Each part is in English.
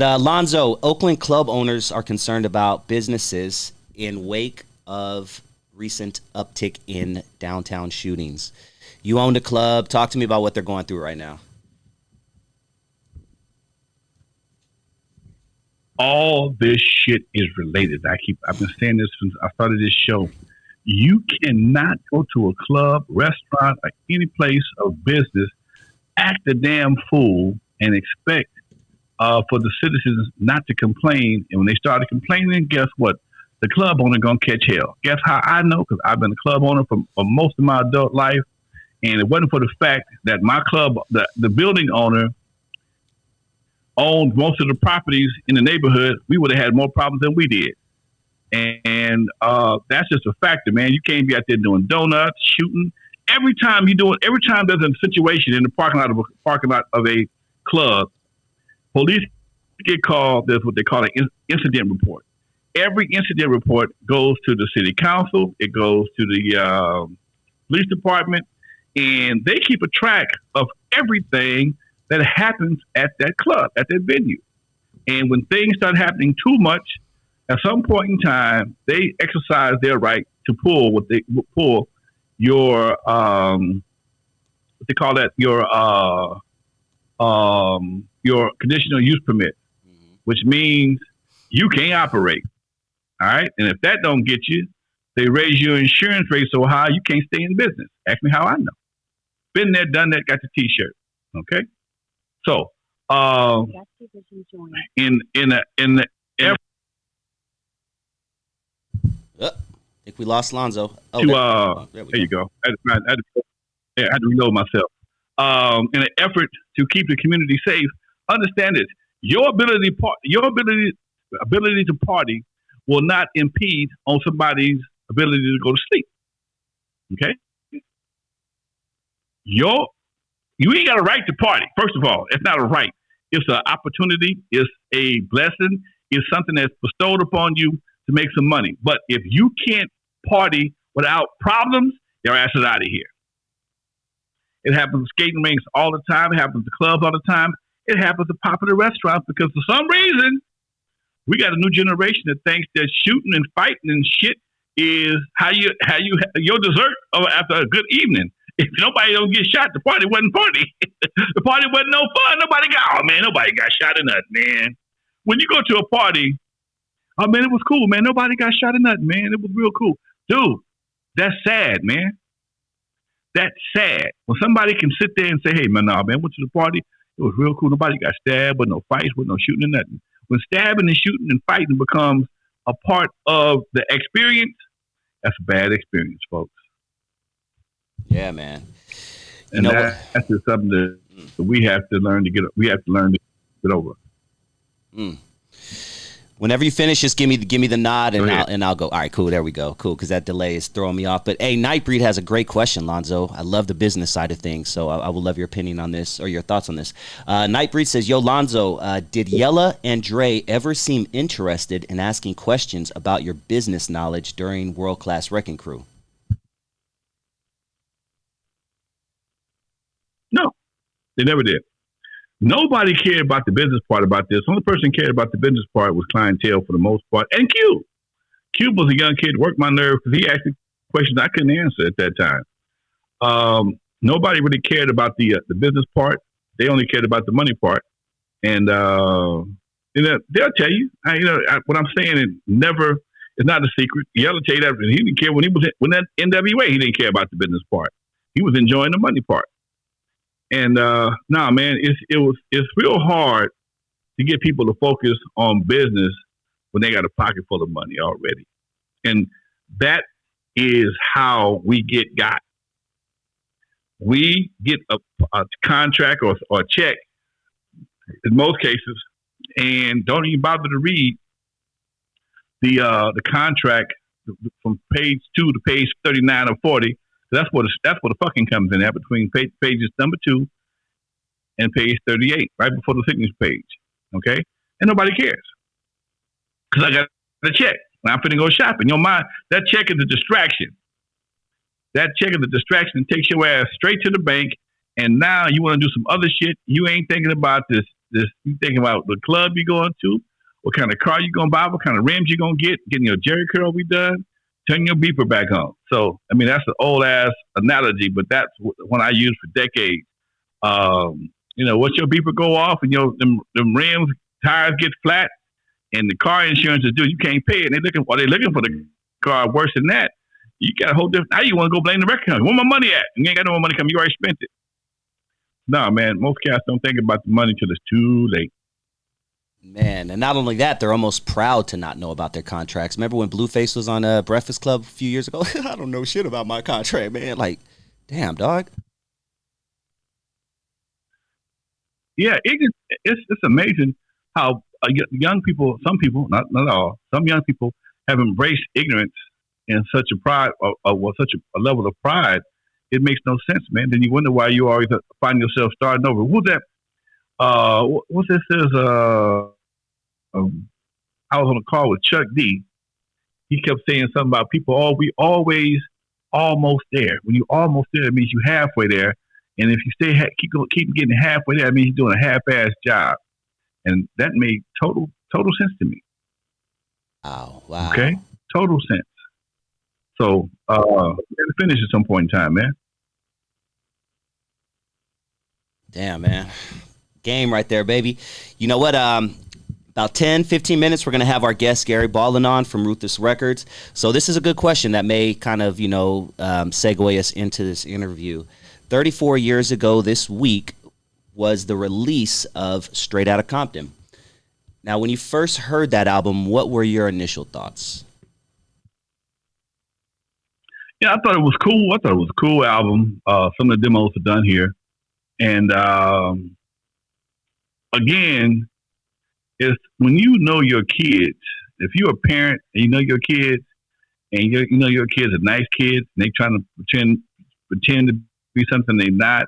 Lonzo, Oakland club owners are concerned about businesses in wake of recent uptick in downtown shootings. You own the club. Talk to me about what they're going through right now. All this shit is related. I've been saying this since I started this show. You cannot go to a club, restaurant, or any place of business, act a damn fool, and expect for the citizens not to complain. And when they started complaining, guess what? The club owner gonna catch hell. Guess how I know? Because I've been a club owner for most of my adult life, and it wasn't for the fact that my club, the building owner, owned most of the properties in the neighborhood, we would have had more problems than we did. And that's just a factor, man. You can't be out there doing donuts, shooting. Every time there's a situation in the parking lot of a club, police get called. There's what they call an incident report. Every incident report goes to the city council. It goes to the police department, and they keep a track of everything that happens at that club, at that venue. And when things start happening too much, at some point in time, they exercise their right to pull your what they call that, your conditional use permit, which means you can't operate. All right, and if that don't get you, they raise your insurance rate so high you can't stay in business. Ask me how I know. Been there, done that, got the T-shirt. Okay, so in the I think we lost Lonzo. There you go. I had to reload myself. In an effort to keep the community safe, understand this: your ability to party will not impede on somebody's ability to go to sleep. Okay? You ain't got a right to party. First of all, it's not a right. It's an opportunity. It's a blessing. It's something that's bestowed upon you to make some money. But if you can't party without problems, your ass is out of here. It happens at skating rinks all the time. It happens at clubs all the time. It happens at popular restaurants because for some reason, we got a new generation that thinks that shooting and fighting and shit is how you your dessert after a good evening. If nobody don't get shot, the party wasn't party. The party wasn't no fun. Nobody got shot or nothing, man. When you go to a party, oh man, it was cool, man. Nobody got shot or nothing, man. It was real cool. Dude, that's sad, man. That's sad. When somebody can sit there and say, hey, man, nah, man, went to the party. It was real cool. Nobody got stabbed, but no fights, with no shooting or nothing. When stabbing and shooting and fighting becomes a part of the experience, that's a bad experience, folks. Yeah, man. That's just something that we have to learn to get. We have to learn to get over. Whenever you finish, just give me the nod and I'll go. All right, cool. There we go. Cool, because that delay is throwing me off. But hey, Nightbreed has a great question, Lonzo. I love the business side of things, so I would love your opinion on this or your thoughts on this. Nightbreed says, "Yo, Lonzo, did Michel'le and Dre ever seem interested in asking questions about your business knowledge during World Class Wrecking Crew?" No, they never did. Nobody cared about the business part about this. The only person who cared about the business part was clientele for the most part. And Cube. Cube was a young kid, worked my nerve because he asked me questions I couldn't answer at that time. Nobody really cared about the business part. They only cared about the money part. And they'll tell you. What I'm saying is it's not a secret. Michel'le tell you that he didn't care when he was at N.W.A. He didn't care about the business part. He was enjoying the money part. And man, it's real hard to get people to focus on business when they got a pocket full of money already. And that is how we get got. We get a contract or a check in most cases and don't even bother to read the contract from page 2 to page 39 or 40. That's where the fucking comes in at between pages number 2 and page 38, right before the signature page. Okay? And nobody cares. Because I got the check. When I'm finna go shopping. Your mind, that check is a distraction. That check is a distraction and takes your ass straight to the bank. And now you want to do some other shit. You ain't thinking about this Just you thinking about the club you're going to, what kind of car you're gonna buy, what kind of rims you're gonna get, getting your Jerry curl redone, turning your beeper back on. So I mean that's an old ass analogy, but that's one I used for decades. What's your beeper go off and them rims tires get flat and the car insurance is due, you can't pay it. And they're looking for the car worse than that. You got a whole different. Now you want to go blame the record company. Where my money at? You ain't got no more money coming. You already spent it. No, man. Most cats don't think about the money till it's too late. Man, and not only that, they're almost proud to not know about their contracts. Remember when Blueface was on Breakfast Club a few years ago? I don't know shit about my contract, man. Like, damn, dog. Yeah, it's amazing how young people, some people, not all, some young people have embraced ignorance in such a pride, or such a level of pride. It makes no sense, man. Then you wonder why you always find yourself starting over. Who's that? What's this? I was on a call with Chuck D. He kept saying something about people. Oh, we always almost there. When you almost there, it means you halfway there. And if you keep getting halfway there, it means you're doing a half-ass job. And that made total sense to me. Wow. Okay, total sense. So we got to finish at some point in time, man. Damn, man. Game right there, baby. You know what? About 10, 15 minutes, we're going to have our guest, Gary Ballin, on from Ruthless Records. So this is a good question that may kind of, segue us into this interview. 34 years ago this week was the release of Straight Outta Compton. Now, when you first heard that album, what were your initial thoughts? Yeah, I thought it was cool. I thought it was a cool album. Some of the demos are done here. And again, it's when you know your kids, if you're a parent and you know your kids, and you know your kids are nice kids, and they trying to pretend to be something they're not,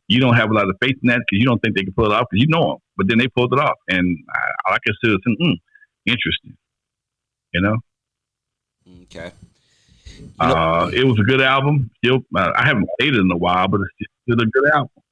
you don't have a lot of faith in that because you don't think they can pull it off because you know them. But then they pulled it off. And I consider it interesting, you know? Okay. It was a good album. Still, I haven't played it in a while, but it's still a good album.